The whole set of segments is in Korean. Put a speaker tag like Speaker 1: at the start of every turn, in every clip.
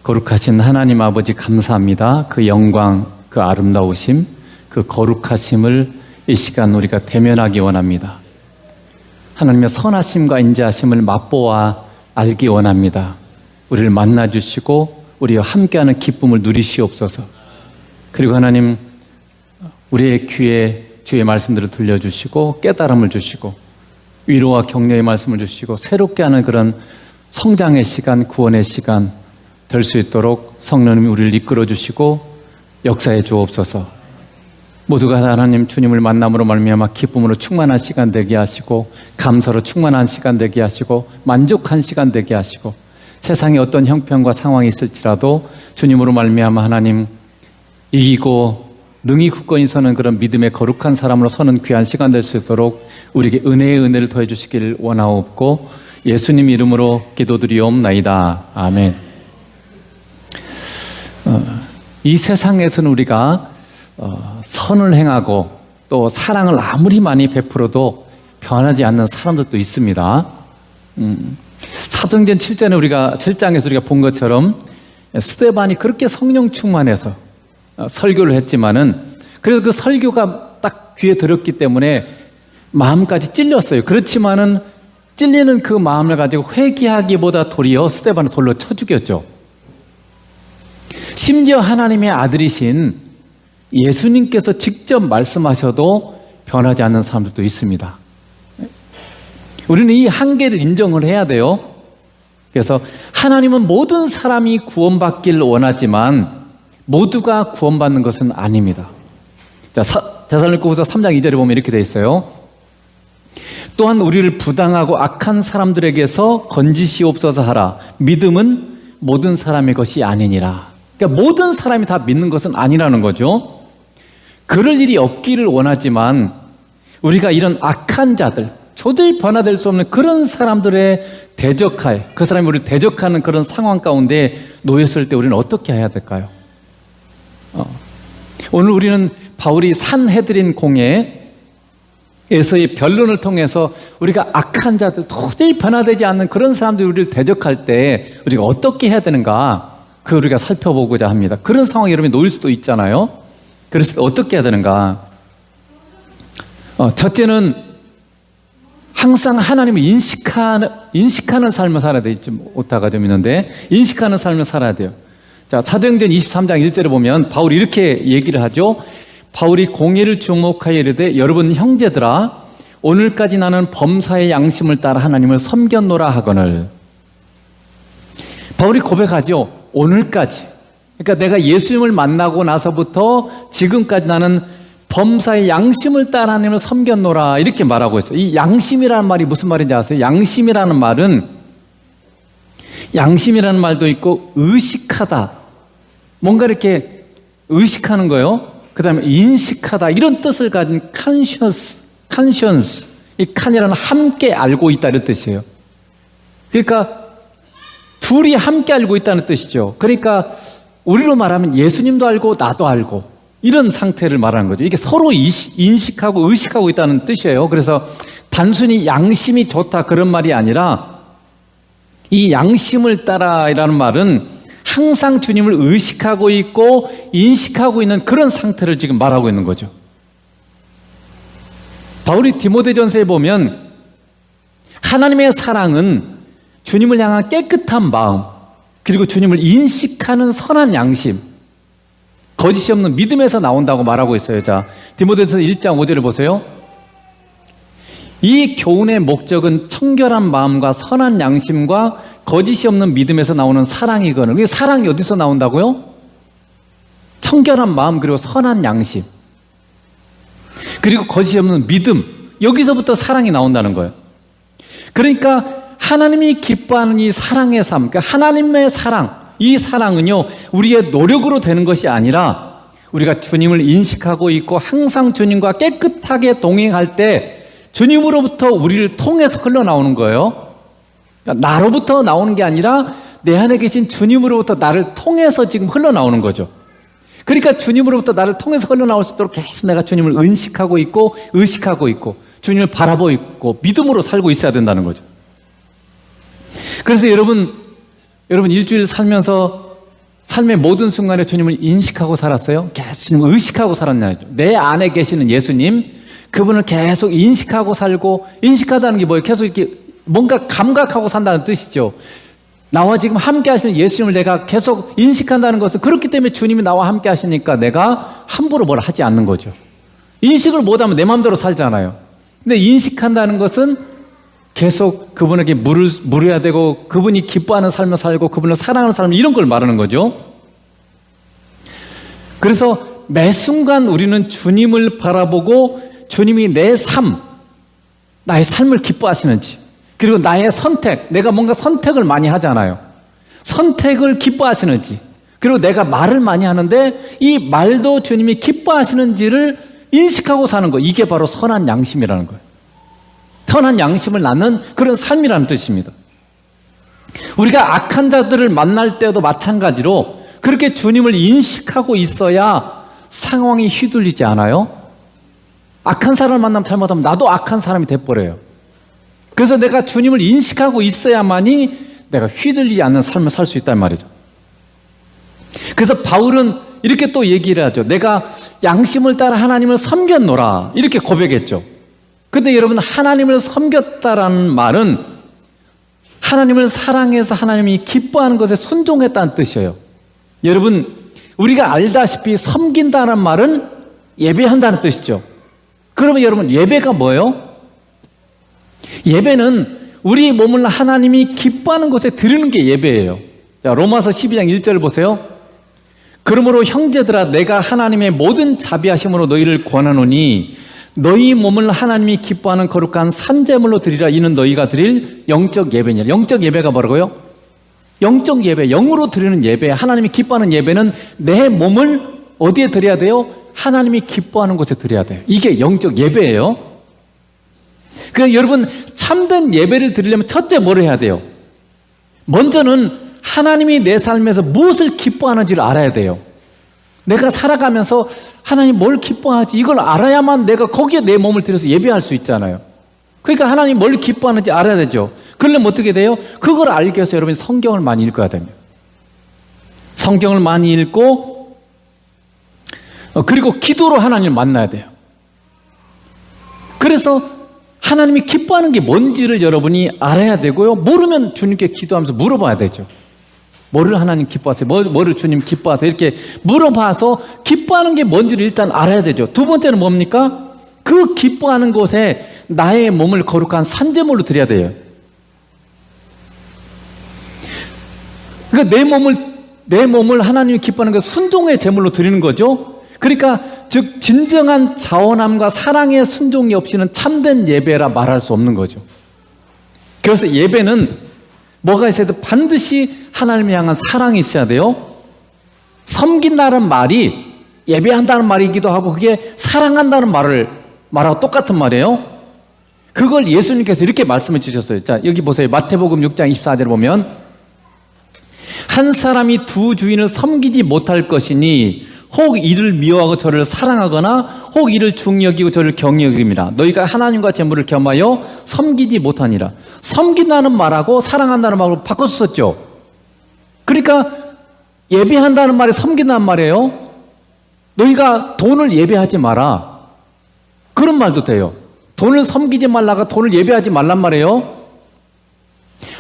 Speaker 1: 거룩하신 하나님 아버지 감사합니다. 그 영광, 그 아름다우심, 그 거룩하심을 이 시간 우리가 대면하기 원합니다. 하나님의 선하심과 인자하심을 맛보아 알기 원합니다. 우리를 만나주시고 우리와 함께하는 기쁨을 누리시옵소서. 그리고 하나님, 우리의 귀에 주의 말씀들을 들려주시고 깨달음을 주시고 위로와 격려의 말씀을 주시고 새롭게 하는 그런 성장의 시간, 구원의 시간 될 수 있도록 성령님이 우리를 이끌어 주시고 역사해 주옵소서. 모두가 하나님 주님을 만남으로 말미암아 기쁨으로 충만한 시간 되게 하시고 감사로 충만한 시간 되게 하시고 만족한 시간 되게 하시고 세상에 어떤 형편과 상황이 있을지라도 주님으로 말미암아 하나님 이기고 능히 굳건히 서는 그런 믿음의 거룩한 사람으로 서는 귀한 시간 될 수 있도록 우리에게 은혜의 은혜를 더해 주시길 원하옵고 예수님 이름으로 기도드리옵나이다. 아멘. 이 세상에서는 우리가 선을 행하고 또 사랑을 아무리 많이 베풀어도 변하지 않는 사람들도 있습니다. 사도행전 7장에서 우리가 본 것처럼 스데반이 그렇게 성령 충만해서 설교를 했지만은 그래서 그 설교가 딱 귀에 들었기 때문에 마음까지 찔렸어요. 그렇지만은 찔리는 그 마음을 가지고 회개하기보다 도리어 스데반을 돌로 쳐 죽였죠. 심지어 하나님의 아들이신 예수님께서 직접 말씀하셔도 변하지 않는 사람들도 있습니다. 우리는 이 한계를 인정을 해야 돼요. 그래서 하나님은 모든 사람이 구원받기를 원하지만 모두가 구원받는 것은 아닙니다. 자, 데살로니가후서 3장 2절에 보면 이렇게 되어 있어요. 또한 우리를 부당하고 악한 사람들에게서 건지시옵소서 하라. 믿음은 모든 사람의 것이 아니니라. 그러니까 모든 사람이 다 믿는 것은 아니라는 거죠. 그럴 일이 없기를 원하지만 우리가 이런 악한 자들, 도저히 변화될 수 없는 그런 사람들의 대적하에, 그 사람이 우리를 대적하는 그런 상황 가운데 놓였을 때 우리는 어떻게 해야 될까요? 오늘 우리는 바울이 산헤드린 공회에서의 변론을 통해서 우리가 악한 자들, 도저히 변화되지 않는 그런 사람들이 우리를 대적할 때 우리가 어떻게 해야 되는가, 그걸 우리가 살펴보고자 합니다. 그런 상황에 여러분이 놓일 수도 있잖아요. 그래서 어떻게 해야 되는가? 첫째는 항상 하나님을 인식하는 삶을 살아야 돼요. 좀 오타가 좀 있는데 인식하는 삶을 살아야 돼요. 자, 사도행전 23장 1절에 보면 바울이 이렇게 얘기를 하죠. 바울이 공의를 주목하여 이르되 여러분 형제들아 오늘까지 나는 범사의 양심을 따라 하나님을 섬겼노라 하거늘. 바울이 고백하죠. 오늘까지. 그러니까 내가 예수님을 만나고 나서부터 지금까지 나는 범사의 양심을 따라 하나님을 섬겼노라 이렇게 말하고 있어요. 이 양심이라는 말이 무슨 말인지 아세요? 양심이라는 말도 있고 의식하다. 뭔가 이렇게 의식하는 거예요. 그 다음에 인식하다 이런 뜻을 가진 conscience. 이 칸이라는 함께 알고 있다 이런 뜻이에요. 그러니까 둘이 함께 알고 있다는 뜻이죠. 그러니까 우리로 말하면 예수님도 알고 나도 알고 이런 상태를 말하는 거죠. 이게 서로 인식하고 의식하고 있다는 뜻이에요. 그래서 단순히 양심이 좋다 그런 말이 아니라 이 양심을 따라라는 말은 항상 주님을 의식하고 있고 인식하고 있는 그런 상태를 지금 말하고 있는 거죠. 바울이 디모데전서에 보면 하나님의 사랑은 주님을 향한 깨끗한 마음 그리고 주님을 인식하는 선한 양심 거짓이 없는 믿음에서 나온다고 말하고 있어요. 자, 디모데전서 1장 5절을 보세요. 이 교훈의 목적은 청결한 마음과 선한 양심과 거짓이 없는 믿음에서 나오는 사랑이거늘. 이게 사랑이 어디서 나온다고요? 청결한 마음 그리고 선한 양심 그리고 거짓이 없는 믿음, 여기서부터 사랑이 나온다는 거예요. 그러니까 하나님이 기뻐하는 이 사랑의 삶, 그러니까 하나님의 사랑, 이 사랑은요 우리의 노력으로 되는 것이 아니라 우리가 주님을 인식하고 있고 항상 주님과 깨끗하게 동행할 때 주님으로부터 우리를 통해서 흘러나오는 거예요. 그러니까 나로부터 나오는 게 아니라 내 안에 계신 주님으로부터 나를 통해서 지금 흘러나오는 거죠. 그러니까 주님으로부터 나를 통해서 흘러나올 수 있도록 계속 내가 주님을 인식하고 있고 의식하고 있고 주님을 바라보고 있고 믿음으로 살고 있어야 된다는 거죠. 그래서 여러분 일주일 살면서 삶의 모든 순간에 주님을 인식하고 살았어요? 계속 주님을 의식하고 살았나요? 내 안에 계시는 예수님, 그분을 계속 인식하고 살고, 인식하다는 게 뭐예요? 계속 이렇게 뭔가 감각하고 산다는 뜻이죠. 나와 지금 함께 하시는 예수님을 내가 계속 인식한다는 것은, 그렇기 때문에 주님이 나와 함께 하시니까 내가 함부로 뭘 하지 않는 거죠. 인식을 못하면 내 마음대로 살잖아요. 근데 인식한다는 것은 계속 그분에게 물어야 되고, 그분이 기뻐하는 삶을 살고, 그분을 사랑하는 삶, 이런 걸 말하는 거죠. 그래서 매 순간 우리는 주님을 바라보고, 주님이 내 삶, 나의 삶을 기뻐하시는지, 그리고 나의 선택, 내가 뭔가 선택을 많이 하잖아요. 선택을 기뻐하시는지, 그리고 내가 말을 많이 하는데 이 말도 주님이 기뻐하시는지를 인식하고 사는 거, 이게 바로 선한 양심이라는 거예요. 선한 양심을 낳는 그런 삶이라는 뜻입니다. 우리가 악한 자들을 만날 때도 마찬가지로 그렇게 주님을 인식하고 있어야 상황이 휘둘리지 않아요. 악한 사람을 만나면 잘못하면 나도 악한 사람이 돼버려요. 그래서 내가 주님을 인식하고 있어야만이 내가 휘둘리지 않는 삶을 살 수 있단 말이죠. 그래서 바울은 이렇게 또 얘기를 하죠. 내가 양심을 따라 하나님을 섬겼노라, 이렇게 고백했죠. 근데 여러분, 하나님을 섬겼다라는 말은 하나님을 사랑해서 하나님이 기뻐하는 것에 순종했다는 뜻이에요. 여러분, 우리가 알다시피 섬긴다는 말은 예배한다는 뜻이죠. 그러면 여러분, 예배가 뭐예요? 예배는 우리 몸을 하나님이 기뻐하는 것에 드리는 게 예배예요. 자, 로마서 12장 1절 보세요. 그러므로 형제들아, 내가 하나님의 모든 자비하심으로 너희를 권하노니 너희 몸을 하나님이 기뻐하는 거룩한 산제물로 드리라. 이는 너희가 드릴 영적 예배니라. 영적 예배가 뭐라고요? 영적 예배, 영으로 드리는 예배, 하나님이 기뻐하는 예배는 내 몸을 어디에 드려야 돼요? 하나님이 기뻐하는 곳에 드려야 돼요. 이게 영적 예배예요. 그러니까 여러분, 참된 예배를 드리려면 첫째 뭘 해야 돼요? 먼저는 하나님이 내 삶에서 무엇을 기뻐하는지를 알아야 돼요. 내가 살아가면서 하나님 뭘 기뻐하지, 이걸 알아야만 내가 거기에 내 몸을 들여서 예배할 수 있잖아요. 그러니까 하나님 뭘 기뻐하는지 알아야 되죠. 그러려면 어떻게 돼요? 그걸 알기 위해서 여러분이 성경을 많이 읽어야 됩니다. 성경을 많이 읽고, 그리고 기도로 하나님을 만나야 돼요. 그래서 하나님이 기뻐하는 게 뭔지를 여러분이 알아야 되고요. 모르면 주님께 기도하면서 물어봐야 되죠. 뭐를 하나님 기뻐하세요? 뭐를 주님 기뻐하세요? 이렇게 물어봐서 기뻐하는 게 뭔지를 일단 알아야 되죠. 두 번째는 뭡니까? 그 기뻐하는 곳에 나의 몸을 거룩한 산제물로 드려야 돼요. 그러니까 내 몸을 하나님이 기뻐하는 것, 순종의 제물로 드리는 거죠. 그러니까 즉 진정한 자원함과 사랑의 순종이 없이는 참된 예배라 말할 수 없는 거죠. 그래서 예배는 뭐가 있어야 돼? 반드시 하나님을 향한 사랑이 있어야 돼요. 섬긴다는 말이 예배한다는 말이기도 하고, 그게 사랑한다는 말하고 똑같은 말이에요. 그걸 예수님께서 이렇게 말씀해 주셨어요. 자, 여기 보세요. 마태복음 6장 24절을 보면, 한 사람이 두 주인을 섬기지 못할 것이니 혹 이를 미워하고 저를 사랑하거나 혹 이를 중히 여기고 저를 경히 여김이라. 너희가 하나님과 재물을 겸하여 섬기지 못하니라. 섬긴다는 말하고 사랑한다는 말로 바꿔서 썼죠. 그러니까 예배한다는 말이 섬긴다는 말이에요. 너희가 돈을 예배하지 마라, 그런 말도 돼요. 돈을 섬기지 말라가 돈을 예배하지 말란 말이에요.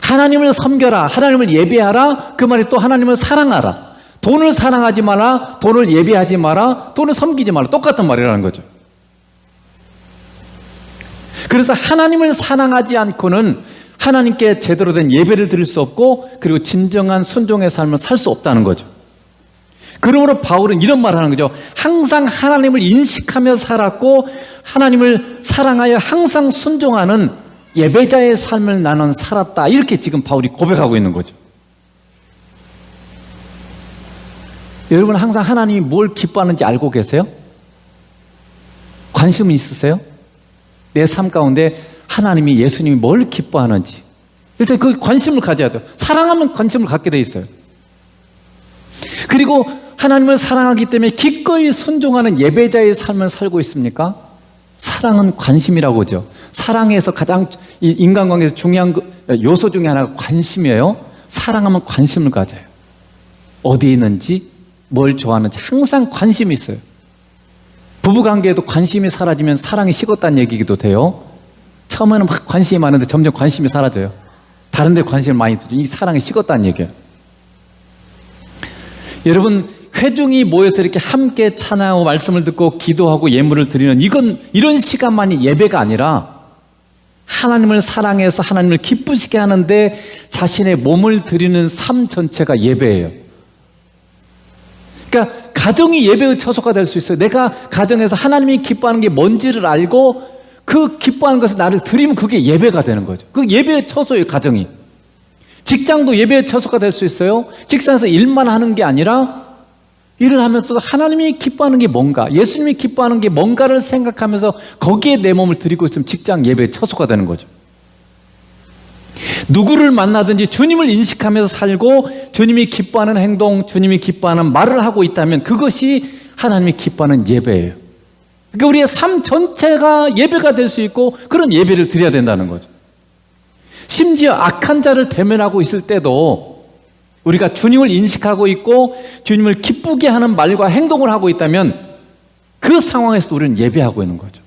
Speaker 1: 하나님을 섬겨라, 하나님을 예배하라, 그 말이 또 하나님을 사랑하라. 돈을 사랑하지 마라, 돈을 예배하지 마라, 돈을 섬기지 마라, 똑같은 말이라는 거죠. 그래서 하나님을 사랑하지 않고는 하나님께 제대로 된 예배를 드릴 수 없고, 그리고 진정한 순종의 삶을 살 수 없다는 거죠. 그러므로 바울은 이런 말을 하는 거죠. 항상 하나님을 인식하며 살았고 하나님을 사랑하여 항상 순종하는 예배자의 삶을 나는 살았다, 이렇게 지금 바울이 고백하고 있는 거죠. 여러분, 항상 하나님이 뭘 기뻐하는지 알고 계세요? 관심은 있으세요? 내 삶 가운데 하나님이, 예수님이 뭘 기뻐하는지 일단 그 관심을 가져야 돼요. 사랑하면 관심을 갖게 돼 있어요. 그리고 하나님을 사랑하기 때문에 기꺼이 순종하는 예배자의 삶을 살고 있습니까? 사랑은 관심이라고 하죠. 사랑에서 가장 인간관계에서 중요한 요소 중에 하나가 관심이에요. 사랑하면 관심을 가져요. 어디에 있는지, 뭘 좋아하는지 항상 관심이 있어요. 부부관계에도 관심이 사라지면 사랑이 식었다는 얘기기도 돼요. 처음에는 막 관심이 많은데 점점 관심이 사라져요. 다른 데 관심을 많이 두면 이 사랑이 식었다는 얘기예요. 여러분, 회중이 모여서 이렇게 함께 찬양하고 말씀을 듣고 기도하고 예물을 드리는 이런 시간만이 예배가 아니라 하나님을 사랑해서 하나님을 기쁘시게 하는데 자신의 몸을 드리는 삶 전체가 예배예요. 그러니까 가정이 예배의 처소가 될 수 있어요. 내가 가정에서 하나님이 기뻐하는 게 뭔지를 알고 그 기뻐하는 것을 나를 드리면 그게 예배가 되는 거죠. 그 예배의 처소예요, 가정이. 직장도 예배의 처소가 될 수 있어요. 직장에서 일만 하는 게 아니라 일을 하면서도 하나님이 기뻐하는 게 뭔가, 예수님이 기뻐하는 게 뭔가를 생각하면서 거기에 내 몸을 드리고 있으면 직장 예배의 처소가 되는 거죠. 누구를 만나든지 주님을 인식하면서 살고 주님이 기뻐하는 행동, 주님이 기뻐하는 말을 하고 있다면 그것이 하나님이 기뻐하는 예배예요. 그러니까 우리의 삶 전체가 예배가 될 수 있고 그런 예배를 드려야 된다는 거죠. 심지어 악한 자를 대면하고 있을 때도 우리가 주님을 인식하고 있고 주님을 기쁘게 하는 말과 행동을 하고 있다면 그 상황에서도 우리는 예배하고 있는 거죠.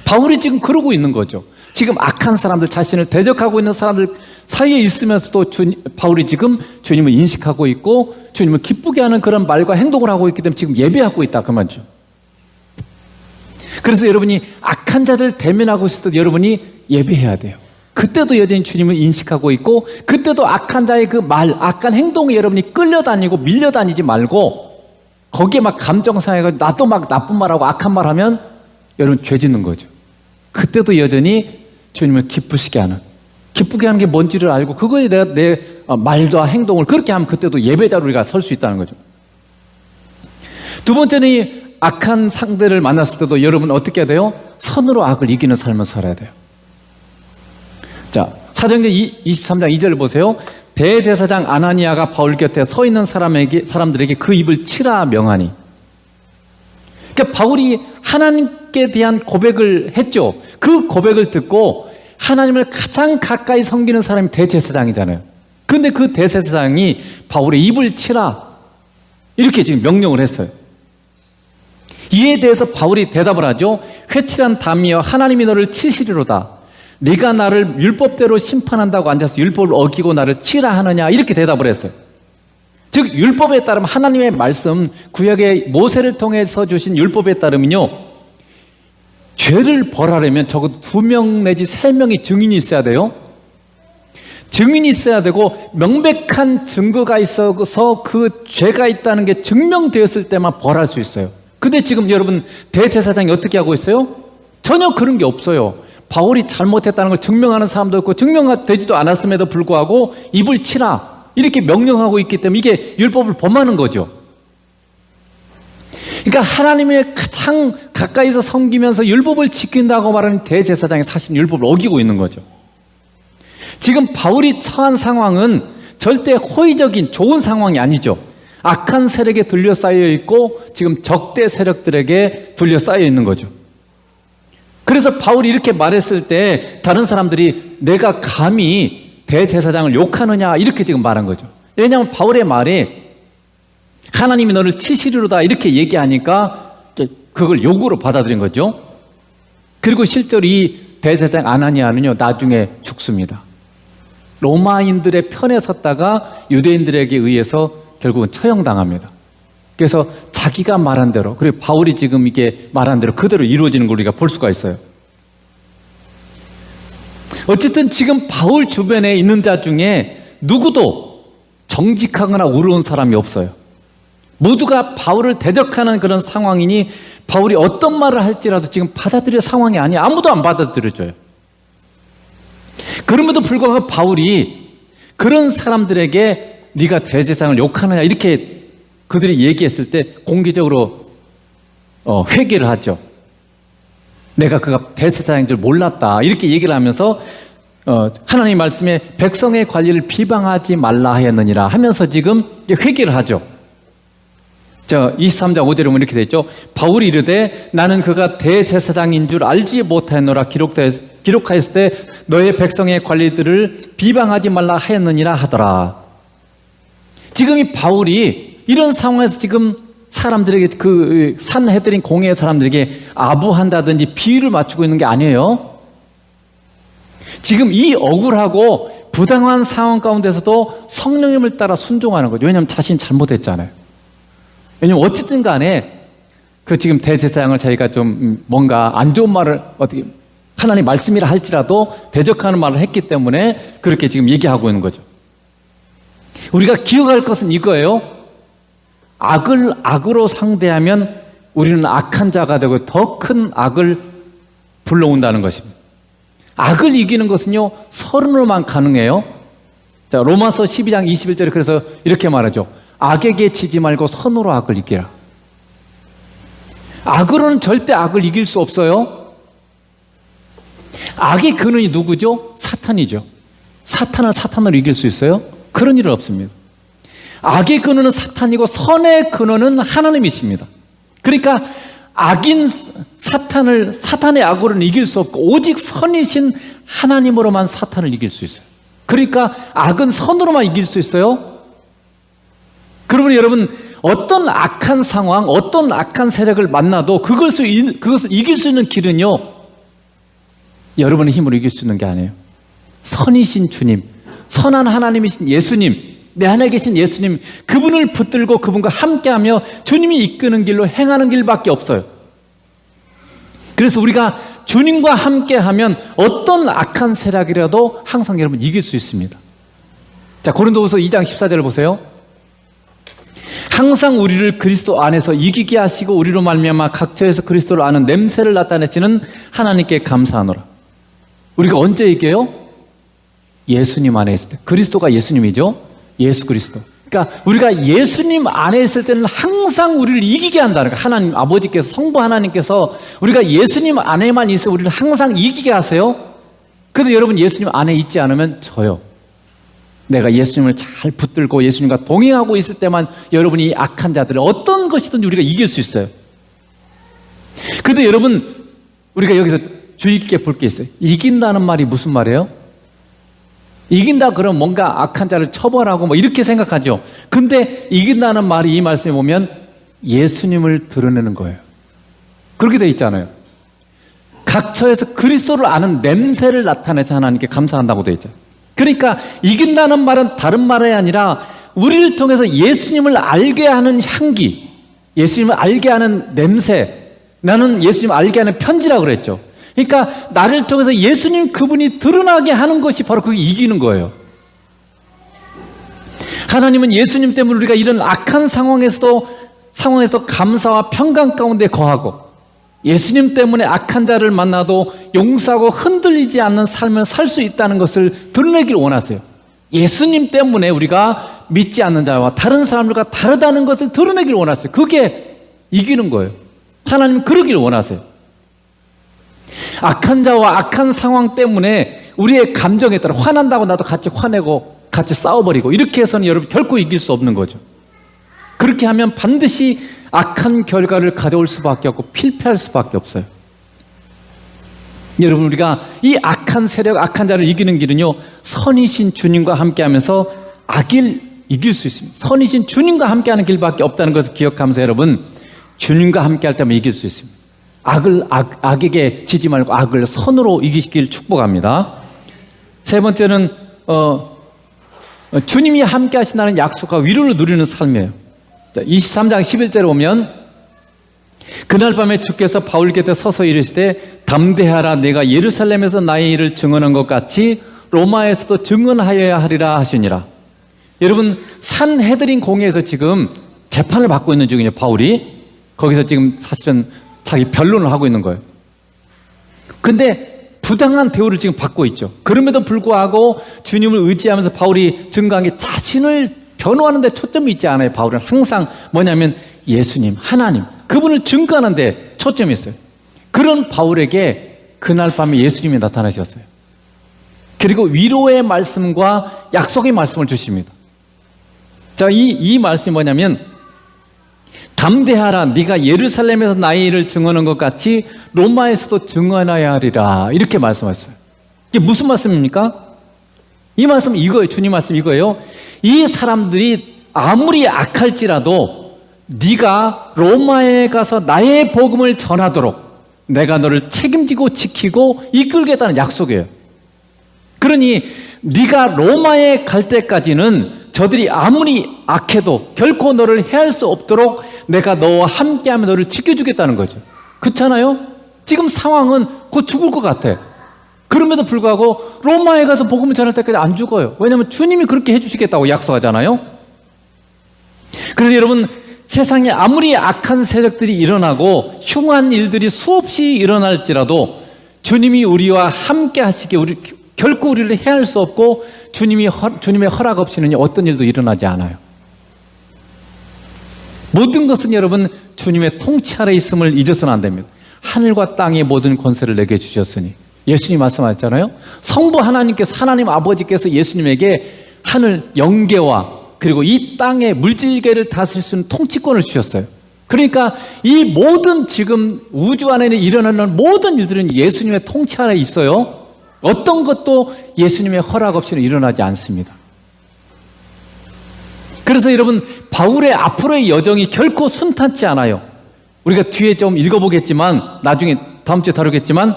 Speaker 1: 바울이 지금 그러고 있는 거죠. 지금 악한 사람들, 자신을 대적하고 있는 사람들 사이에 있으면서도 바울이 지금 주님을 인식하고 있고 주님을 기쁘게 하는 그런 말과 행동을 하고 있기 때문에 지금 예배하고 있다 그 말이죠. 그래서 여러분이 악한 자들 대면하고 있을 때 여러분이 예배해야 돼요. 그때도 여전히 주님을 인식하고 있고 그때도 악한 자의 그 말, 악한 행동에 여러분이 끌려다니고 밀려다니지 말고 거기에 막 감정 상해가지고 나도 막 나쁜 말하고 악한 말하면 여러분 죄 짓는 거죠. 그때도 여전히 주님을 기쁘시게 하는, 기쁘게 하는 게 뭔지를 알고 그거에 내가 내 말과 행동을 그렇게 하면 그때도 예배자로 우리가 설 수 있다는 거죠. 두 번째는 이 악한 상대를 만났을 때도 여러분 어떻게 해야 돼요? 선으로 악을 이기는 삶을 살아야 돼요. 자, 사도행전 23장 2절을 보세요. 대제사장 아나니아가 바울 곁에 서 있는 사람들에게 그 입을 치라 명하니. 그러니까 바울이 하나님께 대한 고백을 했죠. 그 고백을 듣고 하나님을 가장 가까이 섬기는 사람이 대제사장이잖아요. 그런데 그 대제사장이 바울의 입을 치라 이렇게 지금 명령을 했어요. 이에 대해서 바울이 대답을 하죠. 회칠한 담이여 하나님이 너를 치시리로다. 네가 나를 율법대로 심판한다고 앉아서 율법을 어기고 나를 치라 하느냐 이렇게 대답을 했어요. 즉 율법에 따르면 하나님의 말씀, 구약의 모세를 통해서 주신 율법에 따르면요, 죄를 벌하려면 적어도 2명 내지 3명의 증인이 있어야 돼요. 증인이 있어야 되고 명백한 증거가 있어서 그 죄가 있다는 게 증명되었을 때만 벌할 수 있어요. 근데 지금 여러분 대제사장이 어떻게 하고 있어요? 전혀 그런 게 없어요. 바울이 잘못했다는 걸 증명하는 사람도 없고 증명되지도 않았음에도 불구하고 입을 치라 이렇게 명령하고 있기 때문에 이게 율법을 범하는 거죠. 그러니까 하나님의 가장 가까이서 섬기면서 율법을 지킨다고 말하는 대제사장이 사실 율법을 어기고 있는 거죠. 지금 바울이 처한 상황은 절대 호의적인 좋은 상황이 아니죠. 악한 세력에 둘러싸여 있고 지금 적대 세력들에게 둘러싸여 있는 거죠. 그래서 바울이 이렇게 말했을 때 다른 사람들이 내가 감히 대제사장을 욕하느냐 이렇게 지금 말한 거죠. 왜냐하면 바울의 말이 하나님이 너를 치시리로다 이렇게 얘기하니까 그걸 욕으로 받아들인 거죠. 그리고 실제로 이 대제사장 아나니아는요 나중에 죽습니다. 로마인들의 편에 섰다가 유대인들에게 의해서 결국은 처형당합니다. 그래서 자기가 말한 대로, 그리고 바울이 지금 이게 말한 대로 그대로 이루어지는 걸 우리가 볼 수가 있어요. 어쨌든 지금 바울 주변에 있는 자 중에 누구도 정직하거나 우러운 사람이 없어요. 모두가 바울을 대적하는 그런 상황이니 바울이 어떤 말을 할지라도 지금 받아들일 상황이 아니에요. 아무도 안 받아들여줘요. 그럼에도 불구하고 바울이 그런 사람들에게 네가 대제사장을 욕하느냐 이렇게 그들이 얘기했을 때 공개적으로 회개를 하죠. 내가 그가 대제사장인 줄 몰랐다 이렇게 얘기를 하면서 하나님 말씀에 백성의 관리를 비방하지 말라 하였느니라 하면서 지금 회개를 하죠. 23장 5절에 보면 이렇게 되어 있죠. 바울이 이르되 나는 그가 대제사장인 줄 알지 못하였노라 기록하였을 때 너의 백성의 관리들을 비방하지 말라 하였느니라 하더라. 지금 이 바울이 이런 상황에서 지금 사람들에게 그 산헤드린 공회의 사람들에게 아부한다든지 비유를 맞추고 있는 게 아니에요. 지금 이 억울하고 부당한 상황 가운데서도 성령님을 따라 순종하는 거죠. 왜냐하면 자신이 잘못했잖아요. 왜냐하면 어쨌든 간에 그 지금 대제사장을 자기가 좀 뭔가 안 좋은 말을 어떻게 하나님 말씀이라 할지라도 대적하는 말을 했기 때문에 그렇게 지금 얘기하고 있는 거죠. 우리가 기억할 것은 이거예요. 악을 악으로 상대하면 우리는 악한 자가 되고 더 큰 악을 불러온다는 것입니다. 악을 이기는 것은요, 선으로만 가능해요. 자, 로마서 12장 21절에 그래서 이렇게 말하죠. 악에게 지지 말고 선으로 악을 이기라. 악으로는 절대 악을 이길 수 없어요. 악의 근원이 누구죠? 사탄이죠. 사탄을 사탄으로 이길 수 있어요? 그런 일은 없습니다. 악의 근원은 사탄이고 선의 근원은 하나님이십니다. 그러니까 악인 사탄의 악으로는 이길 수 없고 오직 선이신 하나님으로만 사탄을 이길 수 있어요. 그러니까 악은 선으로만 이길 수 있어요. 그러면 여러분, 어떤 악한 상황, 어떤 악한 세력을 만나도 그것을 이길 수 있는 길은요, 여러분의 힘으로 이길 수 있는 게 아니에요. 선이신 주님, 선한 하나님이신 예수님, 내 안에 계신 예수님, 그분을 붙들고 그분과 함께하며 주님이 이끄는 길로 행하는 길밖에 없어요. 그래서 우리가 주님과 함께하면 어떤 악한 세력이라도 항상 여러분 이길 수 있습니다. 자, 고린도후서 2장 14절을 보세요. 항상 우리를 그리스도 안에서 이기게 하시고 우리로 말미암아 각처에서 그리스도를 아는 냄새를 나타내시는 하나님께 감사하노라. 우리가 언제 이겨요? 예수님 안에 있을 때. 그리스도가 예수님이죠. 예수 그리스도. 그러니까 우리가 예수님 안에 있을 때는 항상 우리를 이기게 한다는 거예요. 하나님 아버지께서, 성부 하나님께서 우리가 예수님 안에만 있어 우리를 항상 이기게 하세요. 그런데 여러분, 예수님 안에 있지 않으면 져요. 내가 예수님을 잘 붙들고 예수님과 동행하고 있을 때만 여러분이 이 악한 자들을 어떤 것이든지 우리가 이길 수 있어요. 그런데 여러분, 우리가 여기서 주의 깊게 볼 게 있어요. 이긴다는 말이 무슨 말이에요? 이긴다 그러면 뭔가 악한 자를 처벌하고 뭐 이렇게 생각하죠. 근데 이긴다는 말이 이 말씀에 보면 예수님을 드러내는 거예요. 그렇게 돼 있잖아요. 각처에서 그리스도를 아는 냄새를 나타내서 하나님께 감사한다고 돼 있죠. 그러니까 이긴다는 말은 다른 말이 아니라 우리를 통해서 예수님을 알게 하는 향기, 예수님을 알게 하는 냄새, 나는 예수님을 알게 하는 편지라고 그랬죠. 그러니까 나를 통해서 예수님 그분이 드러나게 하는 것이 바로 그게 이기는 거예요. 하나님은 예수님 때문에 우리가 이런 악한 상황에서도 감사와 평강 가운데 거하고 예수님 때문에 악한 자를 만나도 용서하고 흔들리지 않는 삶을 살 수 있다는 것을 드러내길 원하세요. 예수님 때문에 우리가 믿지 않는 자와 다른 사람들과 다르다는 것을 드러내길 원하세요. 그게 이기는 거예요. 하나님은 그러길 원하세요. 악한 자와 악한 상황 때문에 우리의 감정에 따라 화난다고 나도 같이 화내고 같이 싸워버리고 이렇게 해서는 여러분 결코 이길 수 없는 거죠. 그렇게 하면 반드시 악한 결과를 가져올 수밖에 없고 필패할 수밖에 없어요. 여러분, 우리가 이 악한 세력, 악한 자를 이기는 길은요, 선이신 주님과 함께하면서 악을 이길 수 있습니다. 선이신 주님과 함께하는 길밖에 없다는 것을 기억하면서 여러분, 주님과 함께할 때만 이길 수 있습니다. 악에게 지지 말고 악을 선으로 이기시길 축복합니다. 세 번째는 주님이 함께 하신다는 약속과 위로를 누리는 삶이에요. 23장 11절에 보면 그날 밤에 주께서 바울 곁에 서서 이르시되 담대하라, 내가 예루살렘에서 나의 일을 증언한 것 같이 로마에서도 증언하여야 하리라 하시니라. 여러분, 산헤드린 공회에서 지금 재판을 받고 있는 중이에요. 바울이 거기서 지금 사실은 자기 변론을 하고 있는 거예요. 근데 부당한 대우를 지금 받고 있죠. 그럼에도 불구하고 주님을 의지하면서 바울이 증거한 게 자신을 변호하는 데 초점이 있지 않아요. 바울은 항상 뭐냐면 예수님, 하나님, 그분을 증거하는 데 초점이 있어요. 그런 바울에게 그날 밤에 예수님이 나타나셨어요. 그리고 위로의 말씀과 약속의 말씀을 주십니다. 자, 이 말씀이 뭐냐면 담대하라, 네가 예루살렘에서 나의 일을 증언한 것 같이 로마에서도 증언해야 하리라, 이렇게 말씀하셨어요. 이게 무슨 말씀입니까? 이 말씀은 이거예요. 주님 말씀 이거예요. 이 사람들이 아무리 악할지라도 네가 로마에 가서 나의 복음을 전하도록 내가 너를 책임지고 지키고 이끌겠다는 약속이에요. 그러니 네가 로마에 갈 때까지는 저들이 아무리 악해도 결코 너를 해할 수 없도록 내가 너와 함께하며 너를 지켜주겠다는 거죠. 그렇잖아요? 지금 상황은 곧 죽을 것 같아. 그럼에도 불구하고 로마에 가서 복음을 전할 때까지 안 죽어요. 왜냐하면 주님이 그렇게 해주시겠다고 약속하잖아요. 그래서 여러분, 세상에 아무리 악한 세력들이 일어나고 흉한 일들이 수없이 일어날지라도 주님이 우리와 함께 하시기에 결코 우리를 해할 수 없고 주님의 허락 없이는 어떤 일도 일어나지 않아요. 모든 것은 여러분 주님의 통치 아래 있음을 잊어서는 안 됩니다. 하늘과 땅의 모든 권세를 내게 주셨으니, 예수님 말씀하셨잖아요. 성부 하나님께서, 하나님 아버지께서 예수님에게 하늘 영계와 그리고 이 땅의 물질계를 다스릴 수 있는 통치권을 주셨어요. 그러니까 이 모든 지금 우주 안에 일어나는 모든 일들은 예수님의 통치 아래 있어요. 어떤 것도 예수님의 허락 없이는 일어나지 않습니다. 그래서 여러분, 바울의 앞으로의 여정이 결코 순탄치 않아요. 우리가 뒤에 좀 읽어보겠지만, 나중에 다음 주에 다루겠지만,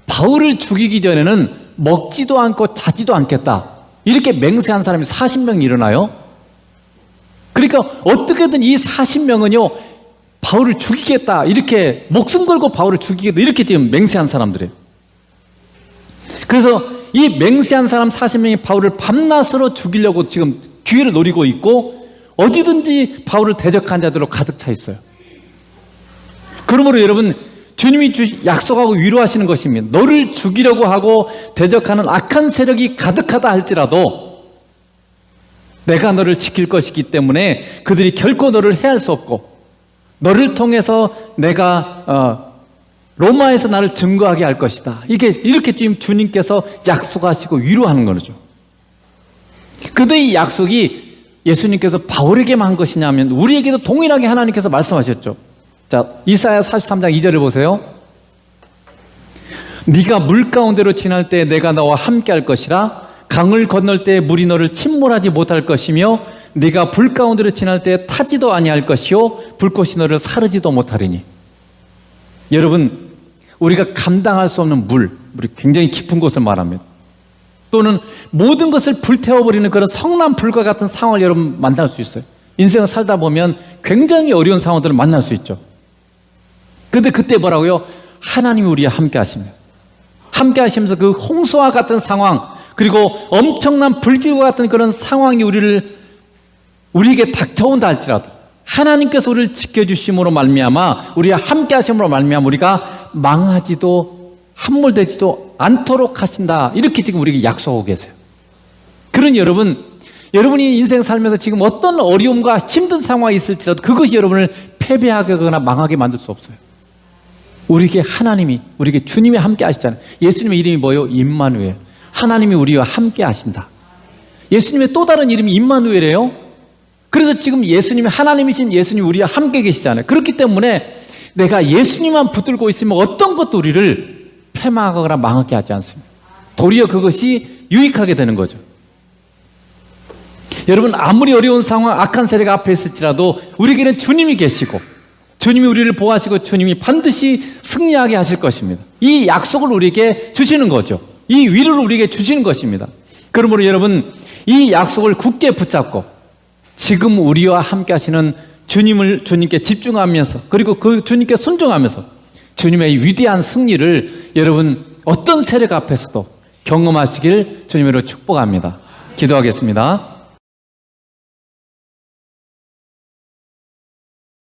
Speaker 1: 바울을 죽이기 전에는 먹지도 않고 자지도 않겠다, 이렇게 맹세한 사람이 40명이 일어나요. 그러니까 어떻게든 이 40명은요 바울을 죽이겠다, 이렇게 목숨 걸고 바울을 죽이겠다, 이렇게 지금 맹세한 사람들이에요. 그래서 이 맹세한 사람 40명이 바울을 밤낮으로 죽이려고 지금 기회를 노리고 있고, 어디든지 바울을 대적한 자들로 가득 차 있어요. 그러므로 여러분, 주님이 약속하고 위로하시는 것입니다. 너를 죽이려고 하고 대적하는 악한 세력이 가득하다 할지라도 내가 너를 지킬 것이기 때문에 그들이 결코 너를 해할 수 없고, 너를 통해서 내가 로마에서 나를 증거하게 할 것이다. 이렇게 지금 주님께서 약속하시고 위로하는 거죠. 그런데 이 약속이 예수님께서 바울에게만 한 것이냐면 우리에게도 동일하게 하나님께서 말씀하셨죠. 자, 이사야 43장 2절을 보세요. 네가 물 가운데로 지날 때 내가 너와 함께 할 것이라. 강을 건널 때 물이 너를 침몰하지 못할 것이며 네가 불 가운데로 지날 때 타지도 아니할 것이요 불꽃이 너를 사르지도 못하리니. 여러분, 우리가 감당할 수 없는 물이 굉장히 깊은 곳을 말합니다. 또는 모든 것을 불태워버리는 그런 성난불과 같은 상황을 여러분 만날 수 있어요. 인생을 살다 보면 굉장히 어려운 상황들을 만날 수 있죠. 그런데 그때 뭐라고요? 하나님이 우리와 함께 하십니다. 함께 하시면서 그 홍수와 같은 상황, 그리고 엄청난 불길과 같은 그런 상황이 우리에게 닥쳐온다 할지라도 하나님께서 우리를 지켜주심으로 말미암아, 우리와 함께 하심으로 말미암아 우리가 망하지도 함몰되지도 않도록 하신다, 이렇게 지금 우리에게 약속하고 계세요. 그러니 여러분이 인생 살면서 지금 어떤 어려움과 힘든 상황이 있을지라도 그것이 여러분을 패배하거나 망하게 만들 수 없어요. 우리에게 우리에게 주님이 함께 하시잖아요. 예수님의 이름이 뭐예요? 임마누엘. 하나님이 우리와 함께 하신다. 예수님의 또 다른 이름이 임마누엘이에요. 그래서 지금 예수님이, 하나님이신 예수님이 우리와 함께 계시잖아요. 그렇기 때문에 내가 예수님만 붙들고 있으면 어떤 것도 우리를 패망하거나 망하게 하지 않습니다. 도리어 그것이 유익하게 되는 거죠. 여러분, 아무리 어려운 상황, 악한 세력 앞에 있을지라도 우리에게는 주님이 계시고 주님이 우리를 보호하시고 주님이 반드시 승리하게 하실 것입니다. 이 약속을 우리에게 주시는 거죠. 이 위로를 우리에게 주시는 것입니다. 그러므로 여러분, 이 약속을 굳게 붙잡고 지금 우리와 함께 하시는 주님께 집중하면서, 그리고 그 주님께 순종하면서 주님의 위대한 승리를 여러분 어떤 세력 앞에서도 경험하시길 주님으로 축복합니다. 기도하겠습니다.